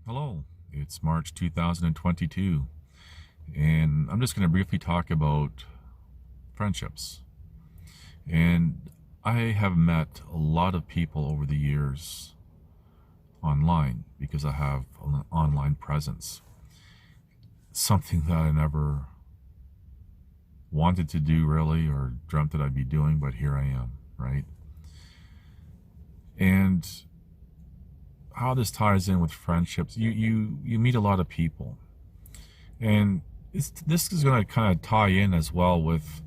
Hello, it's March 2022, and I'm just going to briefly talk about friendships. And I have met a lot of people over the years online because I have an online presence. Something that I never wanted to do really or dreamt that I'd be doing, but here I am, right? And how this ties in with friendships, you meet a lot of people, and this is going to kind of tie in as well with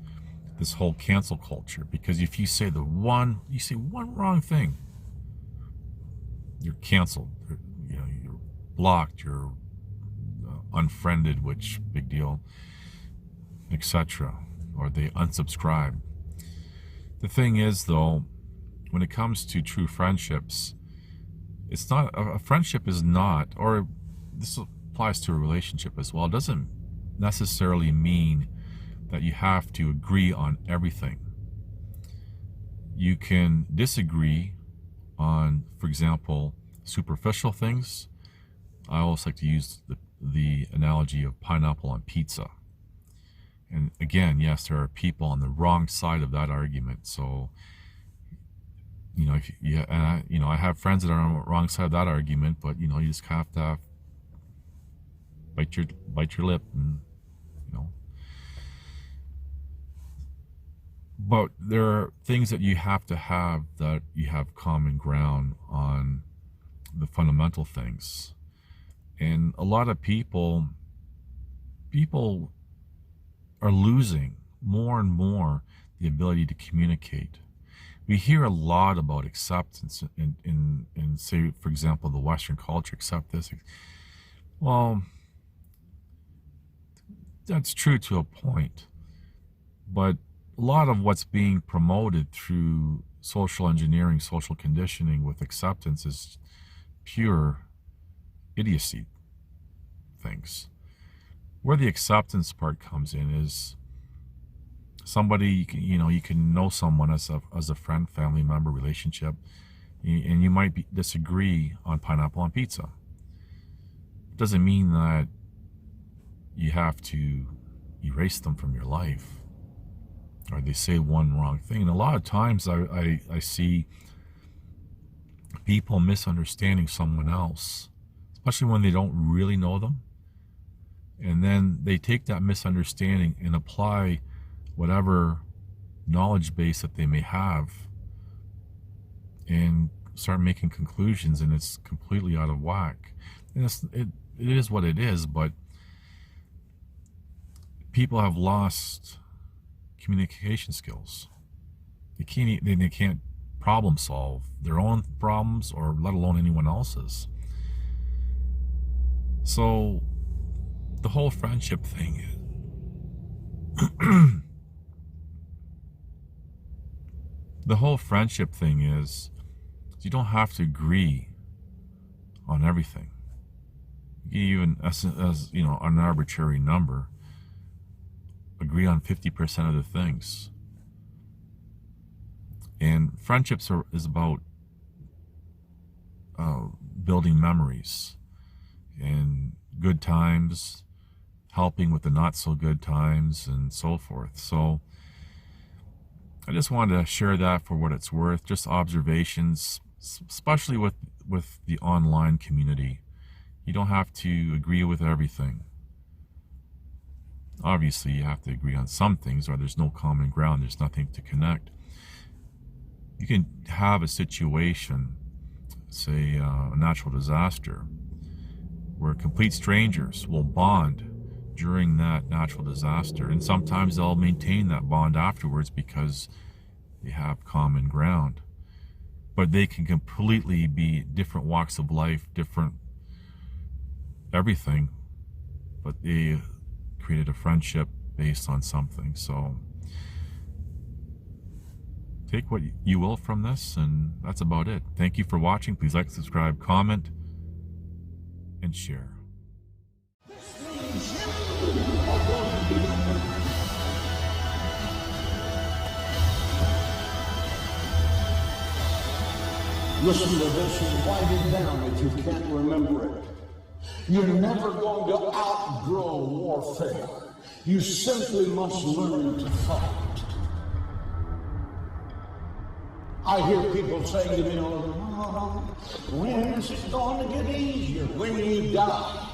this whole cancel culture, because if you say one wrong thing, you're canceled. You're blocked, you're unfriended, which big deal, etc., or they unsubscribe. The thing is, though, when it comes to true friendships, it's not a friendship is not, or this applies to a relationship as well. It doesn't necessarily mean that you have to agree on everything. You can disagree on, for example, superficial things. I always like to use the analogy of pineapple on pizza. And again, yes, there are people on the wrong side of that argument. So, I have friends that are on the wrong side of that argument, but you just have to bite your lip, and But there are things that you have to have, that you have common ground on the fundamental things. And a lot of people are losing more and more the ability to communicate. We hear a lot about acceptance in say, for example, the Western culture, accept this. Well, that's true to a point, but a lot of what's being promoted through social engineering, social conditioning with acceptance is pure idiocy things. Where the acceptance part comes in is somebody, you can know someone as a friend, family member, relationship, and you might disagree on pineapple on pizza. It doesn't mean that you have to erase them from your life, or they say one wrong thing. And a lot of times I see people misunderstanding someone else, especially when they don't really know them. And then they take that misunderstanding and apply whatever knowledge base that they may have and start making conclusions, and it's completely out of whack. And it is what it is, but people have lost communication skills. They can't problem solve their own problems, or let alone anyone else's. So the whole friendship thing is you don't have to agree on everything. Even as an arbitrary number, agree on 50% of the things. And friendships is about building memories and good times, helping with the not so good times, and so forth. So I just wanted to share that for what it's worth, just observations, especially with the online community. You don't have to agree with everything. Obviously, you have to agree on some things, or there's no common ground, there's nothing to connect. You can have a situation, say a natural disaster, where complete strangers will bond during that natural disaster, and sometimes they'll maintain that bond afterwards because they have common ground. But they can completely be different walks of life, different everything, but they created a friendship based on something. So take what you will from this, and that's about it. Thank you for watching. Please like, subscribe, comment, and share. Listen to this and write it down if you can't remember it. You're never going to outgrow warfare. You simply must learn to fight. I hear people saying to me, oh, when is it going to get easier? When you die.